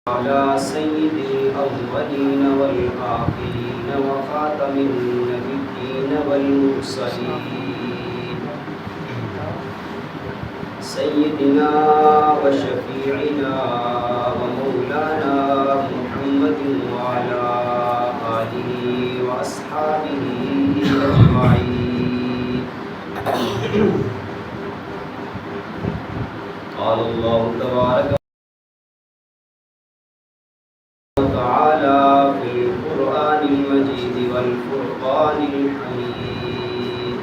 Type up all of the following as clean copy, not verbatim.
على سيد الأولين والآخرين وخاتم النبيين والمرسلين سيدنا وشفيعنا ومولانا محمد وعلى آله وأصحابه أجمعين. قال الله تبارك تعالى في القرآن المجيد والفرقان الحميد.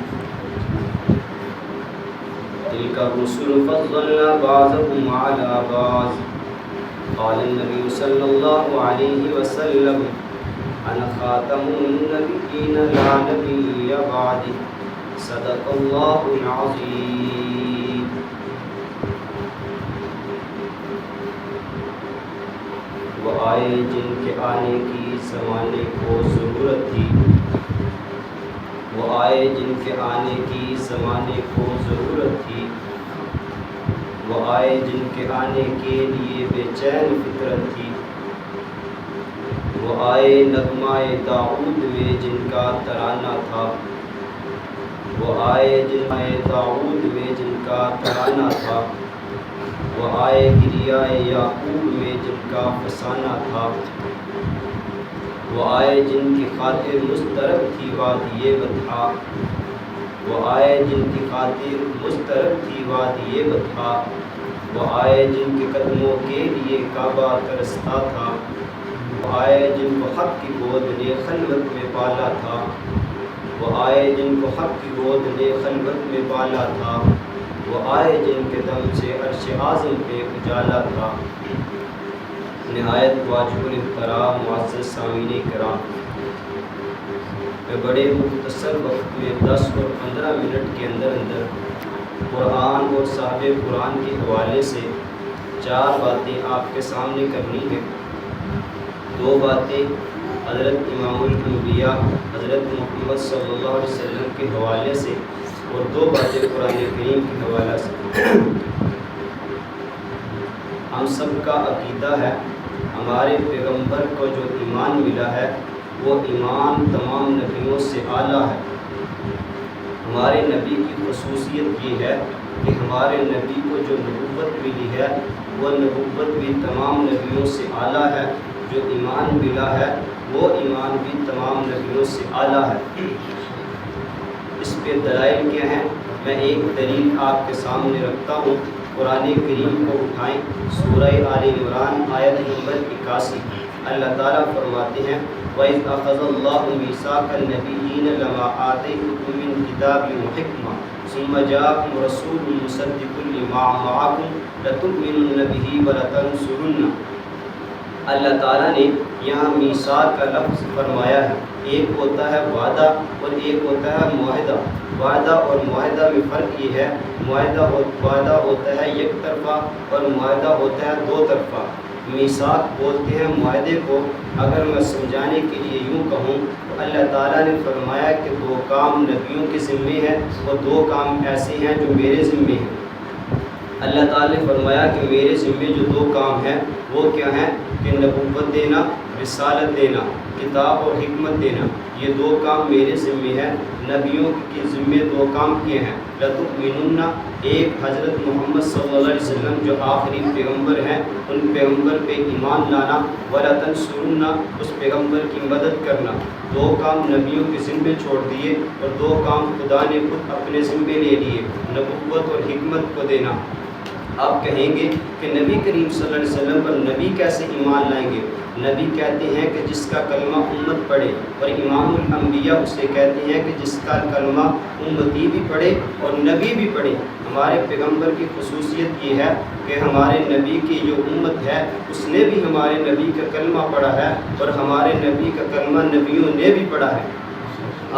تلك الرسل فضلنا بعضهم على بعض. قال النبي صلى الله عليه وسلم أنا خاتم النبيين لا نبي بعدي. صدق الله العظيم. وہ آئے جن کے آنے کی زمانے کو ضرورت تھی. وہ آئے جن کے آنے کی زمانے کو ضرورت تھی. وہ آئے جن کے آنے کے لیے بے چین فطرت تھی. وہ آئے نغمہ داؤد میں جن کا ترانہ تھا. وہ آئے نغمہ داؤد میں جن کا ترانہ تھا. وہ آئے گریہ یعقوب میں جن کا فسانہ تھا. وہ آئے جن کی خاطر مسترب تھی وادی بطحا. وہ آئے جن کی خاطر مسترب تھی وادی بطحا. وہ آئے جن کے قدموں کے لیے کعبہ ترستا تھا. وہ آئے جن کو حق کی گود نے خلوت میں پالا تھا. وہ آئے جن کو حق کی گود نے خلوت میں پالا تھا. وہ آئے جن کے دم سے عرش اعظم پہ اجالا تھا. نہایت واجب الاحترام معزز سامعین کرام، میں بڑے مختصر وقت میں 10 اور 15 منٹ کے اندر قرآن اور صاحب قرآن کے حوالے سے 4 باتیں آپ کے سامنے کرنی ہیں. 2 باتیں حضرت امام الانبیاء حضرت محمد صلی اللہ علیہ وسلم کے حوالے سے اور 2 باتیں قرآن کریم کے حوالے سے. ہم سب کا عقیدہ ہے ہمارے پیغمبر کو جو ایمان ملا ہے وہ ایمان تمام نبیوں سے اعلیٰ ہے. ہمارے نبی کی خصوصیت یہ ہے کہ ہمارے نبی کو جو نبوت ملی ہے وہ نبوت بھی تمام نبیوں سے اعلیٰ ہے. جو ایمان ملا ہے وہ ایمان بھی تمام نبیوں سے اعلیٰ ہے. اس پہ دلائل کیا ہیں؟ میں ایک دلیل آپ کے سامنے رکھتا ہوں. قرآن کریم کو اٹھائیں، سورہ آل عمران آیت نمبر 81. اللہ تعالیٰ فرماتے ہیں وَإِذْ أَخَذَ اللَّهُ مِيثَاقَ النَّبِيِّينَ لَمَا آتَيْتُكُم مِّن كِتَابٍ وَحِكْمَةٍ ثُمَّ جَاءَكُمْ رَسُولٌ مُّصَدِّقٌ لِّمَا مَعَكُمْ لَتُؤْمِنُنَّ بِهِ وَلَتَنصُرُنَّهُ. اللہ تعالیٰ نے یہاں میثاق کا لفظ فرمایا ہے. ایک ہوتا ہے وعدہ اور ایک ہوتا ہے معاہدہ. وعدہ اور معاہدہ میں فرق یہ ہے، وعدہ ہوتا ہے یک طرفہ اور معاہدہ ہوتا ہے 2 طرفہ. میثاق بولتے ہیں معاہدے کو. اگر میں سمجھانے کے لیے یوں کہوں تو اللہ تعالیٰ نے فرمایا کہ 2 کام نبیوں کے ذمے ہیں، وہ 2 کام ایسے ہیں جو میرے ذمے ہیں. اللہ تعالیٰ نے فرمایا کہ میرے ذمے جو 2 کام ہیں وہ کیا ہیں کہ نبوت دینا، رسالت دینا، کتاب اور حکمت دینا. یہ 2 کام میرے ذمے ہیں. نبیوں کے ذمے 2 کام کیے ہیں. لتؤمنن، ایک حضرت محمد صلی اللہ علیہ وسلم جو آخری پیغمبر ہیں ان پیغمبر پہ ایمان لانا، ولتنصرن، اس پیغمبر کی مدد کرنا. 2 کام نبیوں کے ذمے چھوڑ دیے اور 2 کام خدا نے خود اپنے ذمے لے لیے، نبوت اور حکمت کو دینا. آپ کہیں گے کہ نبی کریم صلی اللہ علیہ وسلم پر نبی کیسے ایمان لائیں گے؟ نبی کہتے ہیں کہ جس کا کلمہ امت پڑھے، اور امام الانبیاء اسے کہتے ہیں کہ جس کا کلمہ امتی بھی پڑھے اور نبی بھی پڑھے. ہمارے پیغمبر کی خصوصیت یہ ہے کہ ہمارے نبی کی جو امت ہے اس نے بھی ہمارے نبی کا کلمہ پڑھا ہے اور ہمارے نبی کا کلمہ نبیوں نے بھی پڑھا ہے.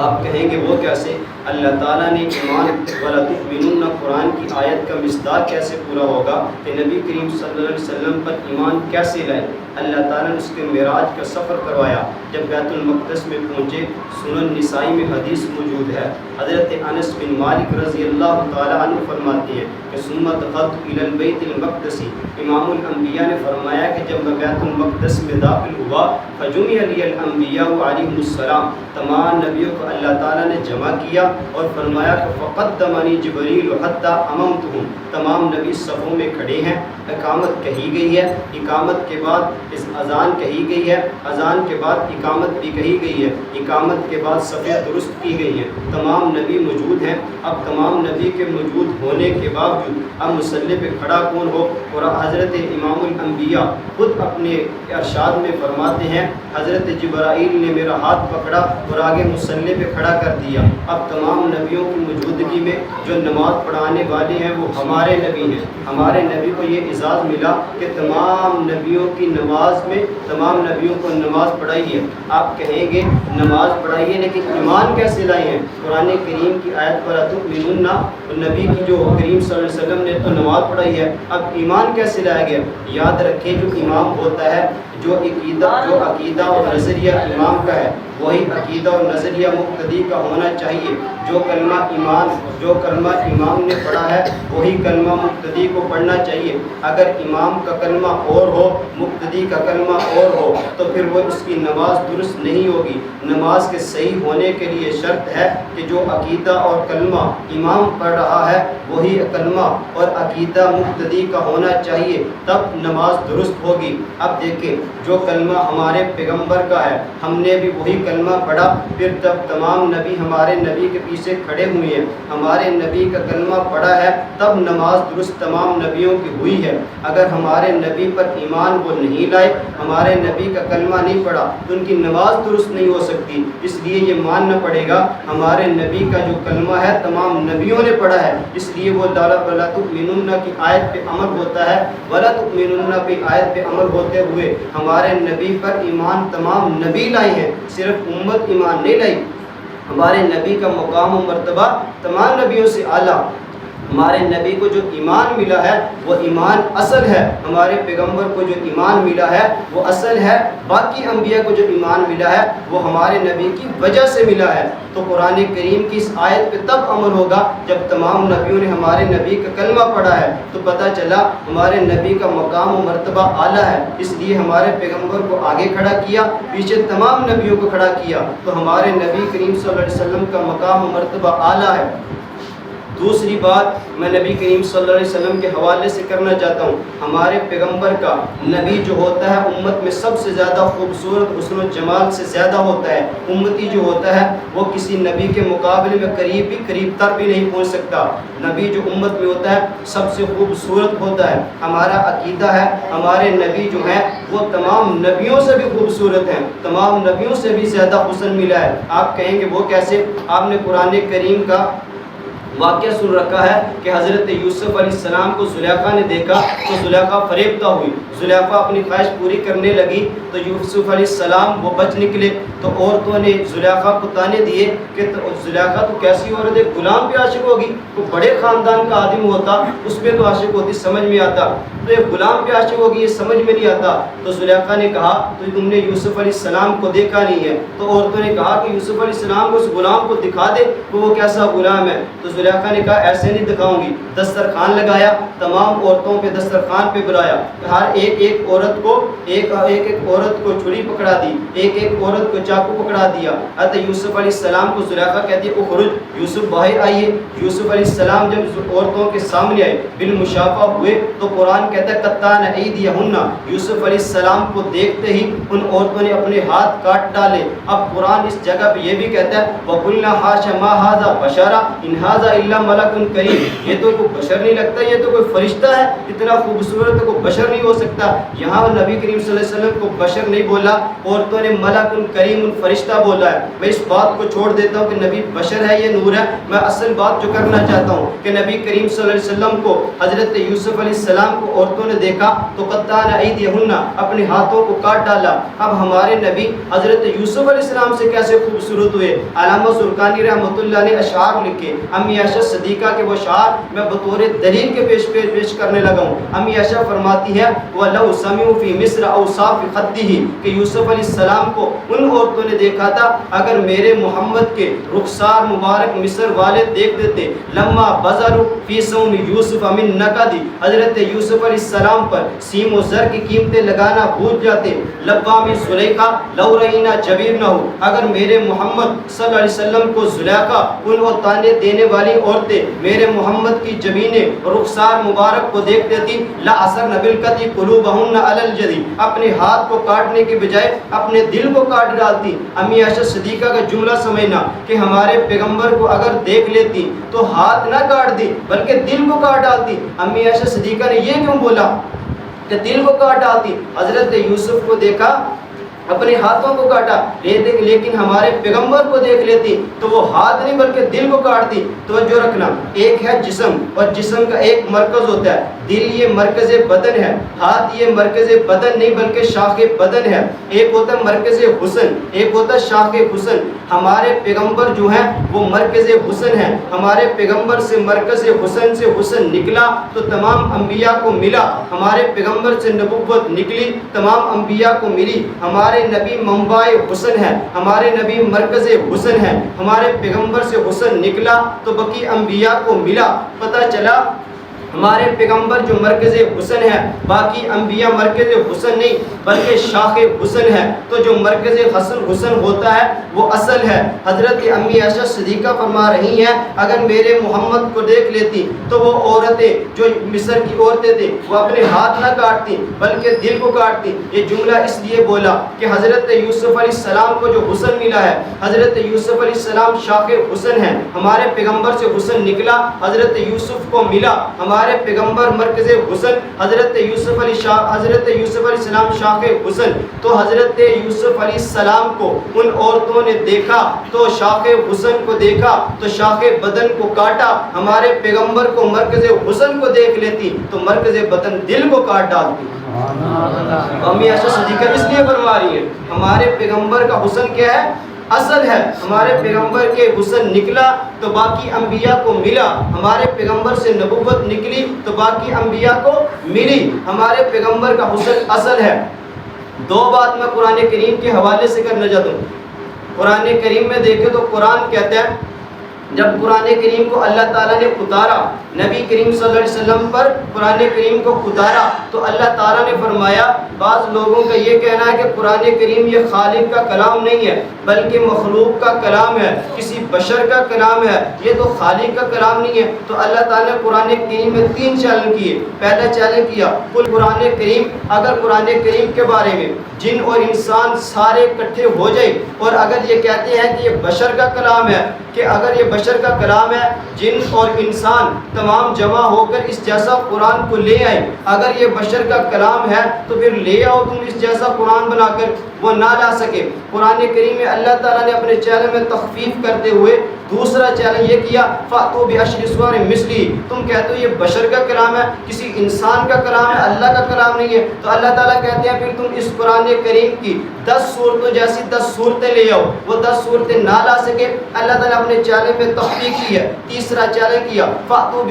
آپ کہیں گے وہ کیسے؟ اللہ تعالیٰ نے ایمان وَلَتُؤْمِنُنَّ قرآن کی آیت کا مصداق کیسے پورا ہوگا کہ نبی کریم صلی اللہ علیہ وسلم پر ایمان کیسے لائے؟ اللہ تعالیٰ نے اس کے معراج کا سفر کروایا، جب بیت المقدس میں پہنچے۔ سنن نسائی میں حدیث موجود ہے، حضرت انس بن مالک رضی اللہ تعالیٰ عنہ فرماتے ہیں کہ ثم دخلت الی البیت المقدس، امام الانبیاء نے فرمایا کہ جب میں بیت المقدس میں داخل ہوا، فجمع لی الانبیاء علیہم السلام، تمام نبیوں کو اللہ تعالیٰ نے جمع کیا اور فرمایا کہ فقدمنی جبریل حتی اممتہم، تمام نبی صفوں میں کھڑے ہیں، اقامت کہی گئی ہے، اقامت کے بعد اس اذان کہی گئی ہے، اذان کے بعد اقامت بھی کہی گئی ہے، اقامت کے بعد صفیں درست کی گئی ہیں، تمام نبی موجود ہیں۔ اب تمام نبی کے موجود ہونے کے باوجود اب مصلی پہ کھڑا کون ہو؟ اور حضرت امام الانبیاء خود اپنے ارشاد میں فرماتے ہیں حضرت جبرائیل نے میرا ہاتھ پکڑا اور آگے مصلی پہ کھڑا کر دیا۔ اب تمام نبیوں کی موجودگی میں جو نماز پڑھانے والے ہیں وہ ہمارے نبی ہیں۔ ہمارے نبی کو یہ اعزاز ملا کہ تمام نبیوں کی نماز میں تمام نبیوں کو نماز پڑھائی ہے۔ آپ کہیں گے نماز پڑھائی ہے لیکن ایمان کیسے لائے ہیں؟ قرآن کریم کی آیت پر تؤمنون، نبی کی جو کریم صلی اللہ علیہ وسلم نے تو نماز پڑھائی ہے، اب ایمان کیسے لایا گیا؟ یاد رکھیں جو امام ہوتا ہے، جو عقیدہ اور نظریہ امام کا ہے وہی عقیدہ اور نظریہ مقتدی کا ہونا چاہیے۔ جو کلمہ امام نے پڑھا ہے وہی کلمہ مقتدی کو پڑھنا چاہیے۔ اگر امام کا کلمہ اور ہو مقتدی کا کلمہ اور ہو تو پھر وہ اس کی نماز درست نہیں ہوگی۔ نماز کے صحیح ہونے کے لیے شرط ہے کہ جو عقیدہ اور کلمہ امام پڑھ رہا ہے وہی کلمہ اور عقیدہ مقتدی کا ہونا چاہیے، تب نماز درست ہوگی۔ اب دیکھیں جو کلمہ ہمارے پیغمبر کا ہے ہم نے بھی وہی کلمہ پڑھا، پھر جب تمام نبی ہمارے نبی کے پیچھے کھڑے ہوئے ہیں، ہمارے نبی کا کلمہ پڑھا ہے، تب نماز درست تمام نبیوں کی ہوئی ہے۔ اگر ہمارے نبی پر ایمان وہ نہیں لائے، ہمارے نبی کا کلمہ نہیں پڑھا تو ان کی نماز درست نہیں ہو سکتی۔ اس لیے یہ ماننا پڑے گا ہمارے نبی کا جو کلمہ ہے تمام نبیوں نے پڑھا ہے، اس لیے وہ وَلَا تُؤْمِنُنَّ کی آیت پہ عمل ہوتا ہے۔ وَلَا تُؤْمِنُنَّ پہ آیت پہ عمل ہوتے ہوئے ہمارے نبی پر ایمان تمام نبی لائے ہیں، صرف امت ایمان نہیں لائی۔ ہمارے نبی کا مقام و مرتبہ تمام نبیوں سے اعلیٰ۔ ہمارے نبی کو جو ایمان ملا ہے وہ ایمان اصل ہے، ہمارے پیغمبر کو جو ایمان ملا ہے وہ اصل ہے، باقی انبیاء کو جو ایمان ملا ہے وہ ہمارے نبی کی وجہ سے ملا ہے۔ تو قرآن کریم کی اس آیت پہ تب عمل ہوگا جب تمام نبیوں نے ہمارے نبی کا کلمہ پڑھا ہے، تو پتہ چلا ہمارے نبی کا مقام و مرتبہ اعلیٰ ہے، اس لیے ہمارے پیغمبر کو آگے کھڑا کیا، پیچھے تمام نبیوں کو کھڑا کیا، تو ہمارے نبی کریم صلی اللہ علیہ وسلم کا مقام و مرتبہ اعلیٰ ہے۔ دوسری بات میں نبی کریم صلی اللہ علیہ وسلم کے حوالے سے کرنا چاہتا ہوں، ہمارے پیغمبر کا نبی جو ہوتا ہے امت میں سب سے زیادہ خوبصورت، حسن و جمال سے زیادہ ہوتا ہے۔ امتی جو ہوتا ہے وہ کسی نبی کے مقابلے میں قریب تر بھی نہیں پہنچ سکتا۔ نبی جو امت میں ہوتا ہے سب سے خوبصورت ہوتا ہے۔ ہمارا عقیدہ ہے ہمارے نبی جو ہیں وہ تمام نبیوں سے بھی خوبصورت ہیں، تمام نبیوں سے بھی زیادہ حسن ملا ہے۔ آپ کہیں گے وہ کیسے؟ آپ نے قرآن کریم کا واقعہ سن رکھا ہے کہ حضرت یوسف علیہ السلام کو زلیخا نے دیکھا تو زلیخا فریبتہ ہوئی، زلیخا اپنی خواہش پوری کرنے لگی تو یوسف علیہ السلام وہ بچ نکلے، تو عورتوں نے زلیخا کو طعنے دیے کہ زلیخا تو کیسی عورت ہے، غلام پہ عاشق ہوگی، وہ بڑے خاندان کا آدمی ہوتا اس پہ تو عاشق ہوتی، سمجھ میں آتا، تو یہ غلام پہ عاشق ہوگی یہ سمجھ میں نہیں آتا۔ تو زلیخا نے کہا تو تم نے یوسف علیہ السلام کو دیکھا نہیں ہے، تو عورتوں نے کہا کہ یوسف علیہ السلام کو اس غلام کو دکھا دے کہ وہ کیسا غلام ہے۔ تو زلیخا نے کہا ایسے نہیں دکھاؤں گی، دسترخوان لگایا، تمام عورتوں پہ دسترخوان پہ بلایا، ہر ایک عورت کو ایک عورت کو چھری پکڑا دی، ایک عورت کو چاقو پکڑا دیا۔ حضرت یوسف علیہ السلام کو زلیخا کہتی ہے اخرج، یوسف باہر آئیے۔ یوسف علیہ السلام جب عورتوں کے سامنے آئے بالمشافہ ہوئے تو قرآن کہتا ہے قطعن ایدیہن، یوسف علیہ السلام کو دیکھتے ہی ان عورتوں نے اپنے ہاتھ کاٹ ڈالے۔ اب قرآن اس جگہ پہ یہ بھی کہتا ہے وَقُلْنَا حَاشَ مَا هَذَا بَشَرًا إِنْ هَذَا إِلَّا مَلَكٌ کریم، یہ تو کوئی بشر نہیں لگتا، یہ تو کوئی فرشتہ ہے، اتنا خوبصورت کوئی بشر نہیں ہو سکتا۔ یہاں نبی کریم صلی اللہ علیہ وسلم کو بشر نہیں بولا، عورتوں نے ملک کریم فرشتہ بولا ہے۔ میں اس بات کو چھوڑ دیتا ہوں کہ نبی بشر ہے یا نور ہے، میں اصل بات جو کرنا چاہتا ہوں کہ نبی کریم صلی اللہ علیہ وسلم کو حضرت یوسف علیہ السلام کو عورتوں نے دیکھا تو قطعن ایدیہن اپنے ہاتھوں کو کاٹ ڈالا۔ اب ہمارے نبی حضرت یوسف علیہ السلام سے کیسے خوبصورت ہوئے۔ علامہ زرقانی رحمۃ اللہ نے اشعار لکھے، امی عائشہ صدیقہ کے وہ اشعار میں بطور دلیل کے پیش کرنے لگا ہوں۔ امی عائشہ فرماتی ہے وَلَوْ سَمِعُوا فِي مِصْرَ أَوْصَافِ خَدِّهِ کہ یوسف علیہ السلام کو ان عورتوں نے دیکھا تھا، اگر میرے محمد کے رخسار مبارک مصر والے دیکھ دیتے لما بزروا فی صوم یوسف من نقد، حضرت یوسف علیہ السلام پر سیم و زر کی قیمتیں لگانا بھول جاتے، لبامی زلیخا لو رئینا جبیر نہ ہو، اگر میرے محمد صلی اللہ علیہ وسلم کو زلیخا ان کو تانے دینے والی عورتیں میرے محمد کی جبینیں رخسار مبارک کو دیکھ دیتی، لا اثر بالقطع قلوبہن علی الجدی، اپنے ہاتھ کو کاٹنے کے بجائے اپنے دل کو کاٹ ڈالتی۔ امی عائشہ صدیقہ کا جملہ سمجھنا کہ ہمارے پیغمبر کو اگر دیکھ لیتی تو ہاتھ نہ کاٹ دی بلکہ دل کو کاٹ ڈالتی۔ امی عائشہ صدیقہ نے یہ کیوں بولا کہ دل کو کاٹ ڈالتی؟ حضرت یوسف کو دیکھا اپنے ہاتھوں کو کاٹا، لیکن ہمارے پیغمبر کو دیکھ لیتی تو وہ ہاتھ نہیں بلکہ دل کو کاٹتی۔ توجہ رکھنا، ایک ہے جسم اور جسم کا ایک مرکز ہوتا ہے، دل یہ مرکز بدن ہے، ہاتھ یہ مرکز بدن نہیں بلکہ شاخ بدن ہے۔ ایک ہوتا ہے مرکز حسن، ایک ہوتا ہے شاخ حسن۔ ہمارے پیغمبر جو ہیں وہ مرکز حسن ہیں، ہمارے پیغمبر سے مرکز حسن سے حسن نکلا تو تمام انبیاء کو ملا، ہمارے پیغمبر سے نبوت نکلی تمام انبیاء کو ملی۔ ہمارے نبی منبع حسن ہے، ہمارے نبی مرکز حسن ہے، ہمارے پیغمبر سے حسن نکلا تو باقی انبیاء کو ملا۔ پتہ چلا ہمارے پیغمبر جو مرکز حسن ہے، باقی انبیاء مرکز حسن نہیں بلکہ شاخ حسن ہے۔ تو جو مرکز حسن ہوتا ہے وہ اصل ہے۔ حضرت امی عائشہ صدیقہ فرما رہی ہیں اگر میرے محمد کو دیکھ لیتی تو وہ عورتیں جو مصر کی عورتیں تھیں وہ اپنے ہاتھ نہ کاٹتی بلکہ دل کو کاٹتی۔ یہ جملہ اس لیے بولا کہ حضرت یوسف علیہ السلام کو جو حسن ملا ہے، حضرت یوسف علیہ السلام شاخ حسن ہے، ہمارے پیغمبر سے حسن نکلا حضرت یوسف کو ملا، ہمارے پیغمبر مرکز حسن، حضرت یوسف علیہ السلام شاخ حسن۔ تو حضرت یوسف علیہ السلام کو ان عورتوں نے دیکھا تو شاخ حسن کو دیکھا تو شاخ بدن کو کاٹا، ہمارے پیغمبر کو مرکز حسن کو دیکھ لیتی تو مرکز بدن دل کو کاٹ ڈالتی۔ امی عائشہ صدیقہ اس لیے فرما رہی ہے ہمارے پیغمبر کا حسن کیا ہے؟ اصل ہے۔ ہمارے پیغمبر کے حسن نکلا تو باقی انبیاء کو ملا، ہمارے پیغمبر سے نبوت نکلی تو باقی انبیاء کو ملی، ہمارے پیغمبر کا حسن اصل ہے۔ دو بات میں قرآن کریم کے حوالے سے کرنا چاہتا ہوں۔ قرآن کریم میں دیکھیں تو قرآن کہتا ہے جب قرآن کریم کو اللہ تعالیٰ نے اتارا، نبی کریم صلی اللہ علیہ وسلم پر قرآن کریم کو اتارا تو اللہ تعالیٰ نے فرمایا، بعض لوگوں کا یہ کہنا ہے کہ قرآن کریم یہ خالق کا کلام نہیں ہے بلکہ مخلوق کا کلام ہے، کسی بشر کا کلام ہے، یہ تو خالق کا کلام نہیں ہے۔ تو اللہ تعالیٰ نے قرآن کریم میں 3 چیلنج کیے۔ پہلا چیلنج کیا کل قرآن کریم، اگر قرآن کریم کے بارے میں جن اور انسان سارے اکٹھے ہو جائے اور اگر یہ کہتے ہیں کہ یہ بشر کا کلام ہے، کہ اگر یہ بشر کا کلام ہے جن اور انسان تمام جمع ہو کر اس جیسا قرآن کو لے آئے، اگر یہ بشر کا کلام ہے تو پھر لے آؤ تم اس جیسا قرآن بنا کر، وہ نہ لا سکے۔ قرآن کریم میں اللہ تعالیٰ نے اپنے چیلنج میں تخفیف کرتے ہوئے دوسرا چیلنج یہ کیا فَأْتُوا بِعَشْرِ سُوَرٍ مِثْلِهِ، تم کہتے ہو یہ بشر کا کلام ہے، کسی انسان کا کلام ہے، اللہ کا کلام نہیں ہے، تو اللہ تعالیٰ کہتے ہیں پھر تم اس قرآن کریم کی 10 صورتوں جیسی 10 صورتیں لے آؤ، وہ 10 صورتیں نہ لا سکے، اللہ تعالیٰ اپنے چیلنج میں تخفیف کی ہے۔ تیسرا چیلنج کیا فَأْتُوا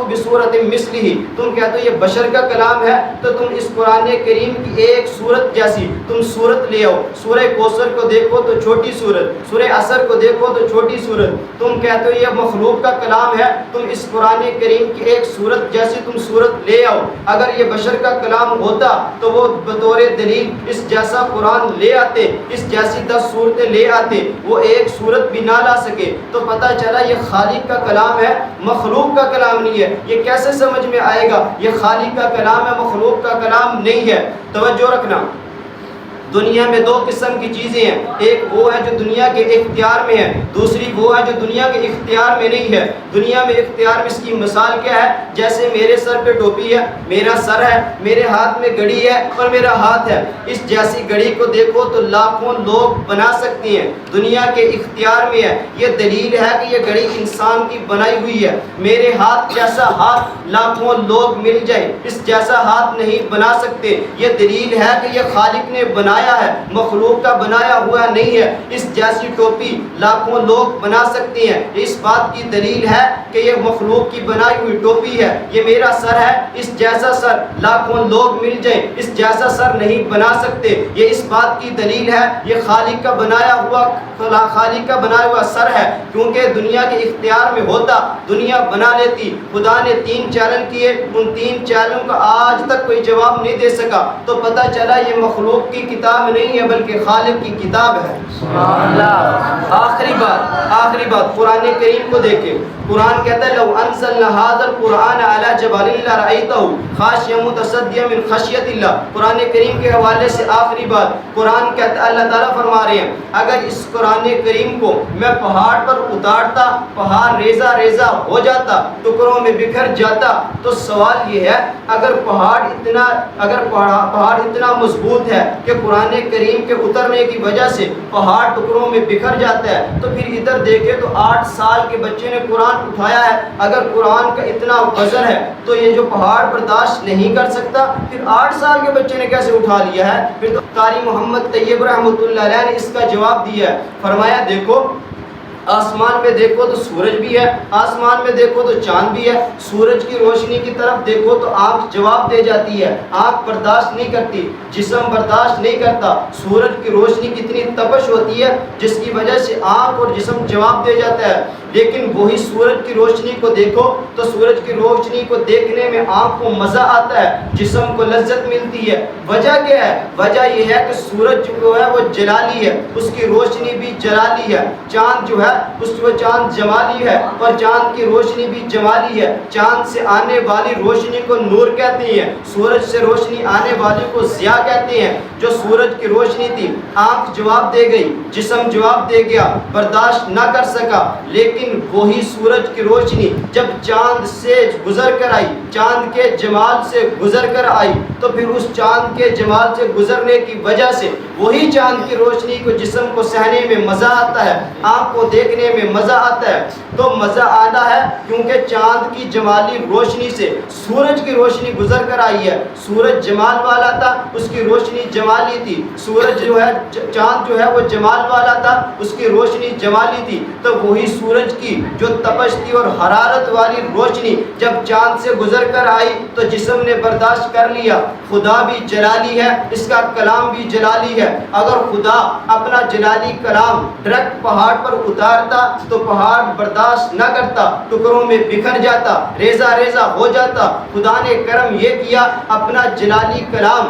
بِسُورَةٍ مِثْلِهِ، تم کہتے ہو یہ بشر کا کلام ہے تو تم اس قرآن کریم کی ایک صورت جیسی تم صورت لے آؤ۔ سورہ کوثر کو دیکھو تو چھوٹی صورت، سورہ عصر کو دیکھو تو چھوٹی صورت، تم کہتے ہو یہ مخلوق کا کلام ہے، تم اس قرآن کریم کی ایک صورت جیسی تم صورت لے آؤ۔ اگر یہ بشر کا کلام ہوتا تو وہ بطور دلیل اس جیسا قرآن لے آتے، اس جیسی 10 صورتیں لے آتے، وہ ایک صورت بھی نہ لا سکے۔ تو پتہ چلا یہ خالق کا کلام ہے، مخلوق کا کلام نہیں ہے۔ یہ کیسے سمجھ میں آئے گا یہ خالق کا کلام ہے، مخلوق کا کلام نہیں ہے؟ توجہ رکھنا، دنیا میں دو قسم کی چیزیں ہیں، ایک وہ ہے جو دنیا کے اختیار میں ہے، دوسری وہ ہے جو دنیا کے اختیار میں نہیں ہے۔ دنیا میں اختیار میں اس کی مثال کیا ہے؟ جیسے میرے سر پہ ٹوپی ہے، میرا سر ہے، میرے ہاتھ میں گھڑی ہے اور میرا ہاتھ ہے۔ اس جیسی گھڑی کو دیکھو تو لاکھوں لوگ بنا سکتے ہیں، دنیا کے اختیار میں ہے۔ یہ دلیل ہے کہ یہ گھڑی انسان کی بنائی ہوئی ہے۔ میرے ہاتھ جیسا ہاتھ لاکھوں لوگ مل جائیں، اس جیسا ہاتھ نہیں بنا سکتے۔ یہ دلیل ہے کہ یہ خالق نے بنایا ہے، مخلوق کا بنایا ہوا نہیں ہے۔ اس جیسی ٹوپی لاکھوں لوگ بنا سکتے ہیں، اس بات کی دلیل ہے کہ یہ مخلوق کی بنائی ہوئی ٹوپی ہے۔ یہ میرا سر ہے، اس جیسا سر لاکھوں لوگ مل جائیں، اس جیسا سر نہیں بنا سکتے۔ یہ اس بات کی دلیل ہے یہ خالق کا بنایا ہوا سر ہے، کیونکہ دنیا کے اختیار میں ہوتا دنیا بنا لیتی۔ خدا نے 3 چیلنج کیے، ان 3 چیلنج کا آج تک کوئی جواب نہیں دے سکا، تو پتہ چلا یہ مخلوق کی کتاب نہیں ہے بلکہ خالق کی کتاب ہے۔ سبحان اللہ۔ آخری بات قرآن کریم کو دیکھیں۔ قرآن کہتا ہے لو انزلنا هذا القرآن على جبل لرأيته خاشعا متصدعا من خشیۃ اللہ۔ قرآن کریم کے حوالے سے آخری بات قرآن کہتا ہے، اللہ تعالیٰ فرما رہے ہیں اگر اس قرآن کریم کو میں پہاڑ پر اتارتا، پہاڑ ریزہ ریزہ ہو جاتا، ٹکڑوں میں بکھر جاتا، تو سوال یہ ہے اگر پہاڑ اتنا مضبوط ہے کہ قرآن کریم کے اترنے کی وجہ سے پہاڑ ٹکڑوں میں بکھر جاتا ہے، تو پھر ادھر دیکھیں تو 8 سال کے بچے نے قرآن اٹھایا ہے۔ اگر قرآن کا اتنا وزن ہے تو یہ جو پہاڑ برداشت نہیں کر سکتا، پھر 8 سال کے بچے نے کیسے اٹھا لیا ہے؟ پھر تو قاری محمد طیب رحمۃ اللہ علیہ نے اس کا جواب دیا ہے، فرمایا دیکھو آسمان میں دیکھو تو سورج بھی ہے، آسمان میں دیکھو تو چاند بھی ہے، سورج کی روشنی کی طرف دیکھو تو آنکھ جواب دے جاتی ہے، آنکھ برداشت نہیں کرتی، جسم برداشت نہیں کرتا۔ سورج کی روشنی کتنی تپش ہوتی ہے جس کی وجہ سے آنکھ اور جسم جواب دے جاتا ہے، لیکن وہی سورج کی روشنی کو دیکھو تو سورج کی روشنی کو دیکھنے میں آنکھ کو مزہ آتا ہے، جسم کو لذت ملتی ہے۔ وجہ کیا ہے؟ وجہ یہ ہے کہ سورج جو ہے وہ جلالی ہے، اس کی روشنی بھی جلالی ہے۔ چاند جو ہے اس کو چاند جمالی ہے اور چاند کی روشنی بھی جمالی ہے۔ چاند سے آنے والی روشنی کو نور کہتے ہیں، سورج سے روشنی آنے والی کو ضیاء کہتے ہیں۔ جو سورج کی روشنی تھی آنکھ جواب دے گئی، جسم جواب دے گیا، برداشت نہ کر سکا، لیکن وہی سورج کی روشنی جب چاند سے گزر کر آئی، چاند کے جمال سے گزر کر آئی، تو پھر اس چاند کے جمال سے گزرنے کی وجہ سے وہی چاند کی روشنی کو جسم کو سہنے میں مزہ آتا ہے، آنکھ کو دیکھنے میں مزہ آتا ہے۔ تو مزہ آتا ہے کیونکہ چاند کی جمالی روشنی سے سورج کی روشنی گزر کر آئی ہے۔ سورج جمال والا تھا، اس کی روشنی جمالی تھی۔ سورج جو ہے چاند جو ہے وہ جمال والا تھا، اس کی روشنی جمالی تھی۔ تو وہی سورج کی جو تپش تھی اور حرارت والی روشنی جب چاند سے گزر کر آئی تو جسم نے برداشت کر لیا۔ خدا بھی جلالی ہے، اس کا کلام بھی جلالی ہے۔ اگر خدا اپنا جلالی کلام ڈائریکٹ پہاڑ پر اتارتا تو پہاڑ برداشت نہ کرتا، ٹکڑوں میں بکھر جاتا، ریزہ ریزہ ہو جاتا۔ خدا نے کرم یہ کیا اپنا جلالی کلام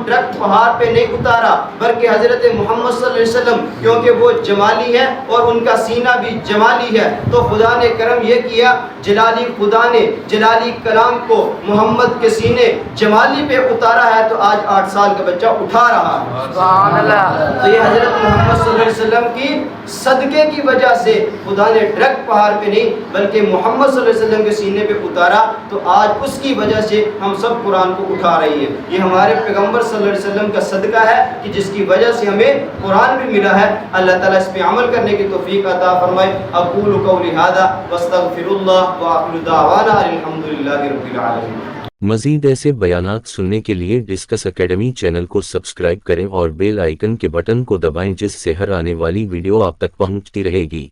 ڈائریکٹ پہاڑ پہ نہیں اتارا، بلکہ حضرت محمد صلی اللہ علیہ وسلم کیونکہ وہ جمالی ہے اور ان کا سینہ بھی جمالی ہے، تو خدا نے کرم یہ کیا خدا نے جلالی کلام کو محمد کے سینے جمالی پہ اتارا ہے، تو آج 8 سال کا بچہ اٹھا رہا ہے۔ سبحان اللہ۔ تو یہ حضرت محمد صلی اللہ علیہ وسلم کی صدقے کی وجہ سے خدا نے ڈائریکٹ پہاڑ پہ نہیں بلکہ محمد صلی اللہ علیہ وسلم کے سینے پہ اتارا، تو آج اس کی وجہ سے ہم سب قرآن کو اٹھا رہی ہیں۔ یہ ہمارے پیغمبر صلی اللہ علیہ وسلم کا صدقہ ہے کہ جس کی وجہ سے ہمیں قرآن بھی ملا ہے۔ اللہ تعالیٰ اس پہ عمل کرنے کی توفیق عطا فرمائے۔ اقول قولی ھذا واستغفر اللہ وآخر دعوانا الحمد للہ رب العالمین۔ مزید ایسے بیانات سننے کے لیے ڈسکس اکیڈمی چینل کو سبسکرائب کریں اور بیل آئیکن کے بٹن کو دبائیں، جس سے ہر آنے والی ویڈیو آپ تک پہنچتی رہے گی۔